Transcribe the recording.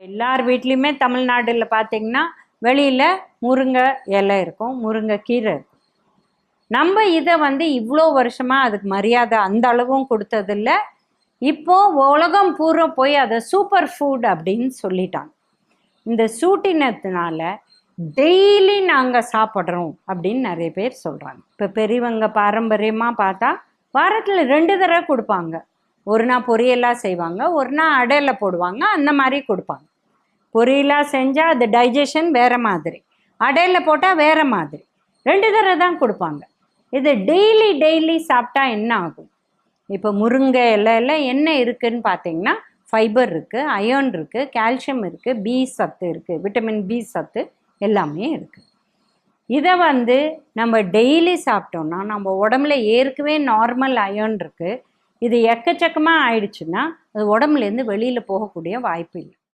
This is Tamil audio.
எல்லார் வீட்லேயுமே தமிழ்நாட்டில் பார்த்தீங்கன்னா வெளியில் முருங்கை இலை இருக்கும், முருங்கை கீரை இருக்கும். நம்ம இதை இவ்வளோ வருஷமாக அதுக்கு மரியாதை அந்த அளவும் கொடுத்ததில்ல. இப்போது உலகம் பூரா போய் அதை சூப்பர் ஃபுட் அப்படின்னு சொல்லிட்டாங்க. இந்த சூட்டினத்தினால டெய்லி நாங்கள் சாப்பிட்றோம் அப்படின்னு நிறைய பேர் சொல்கிறாங்க. இப்போ பெரியவங்க பாரம்பரியமாக பார்த்தா வாரத்தில் 2 தடவை கொடுப்பாங்க. ஒரு நாள் பொரியலாக செய்வாங்க, ஒரு நாள் அடையில் போடுவாங்க, அந்த மாதிரி கொடுப்பாங்க. பொரியலாக செஞ்சால் அது டைஜஷன் வேறு மாதிரி, அடையில் போட்டால் வேறு மாதிரி, 2 தடவை தான் கொடுப்பாங்க. இது டெய்லி சாப்பிட்டா என்ன ஆகும்? இப்போ முருங்கை இலையில் என்ன இருக்குதுன்னு பார்த்தீங்கன்னா ஃபைபர் இருக்குது, அயர்ன் இருக்குது, கால்சியம் இருக்குது, பி சத்து இருக்குது, விட்டமின் பி சத்து எல்லாமே இருக்குது. இதை நம்ம டெய்லி சாப்பிட்டோம்னா நம்ம உடம்புல ஏற்கனவே நார்மல் அயர்ன் இருக்குது. இது எக்கச்சக்கமாக ஆயிடுச்சுன்னா அது உடம்புலேருந்து வெளியில் போகக்கூடிய வாய்ப்பு இல்லை.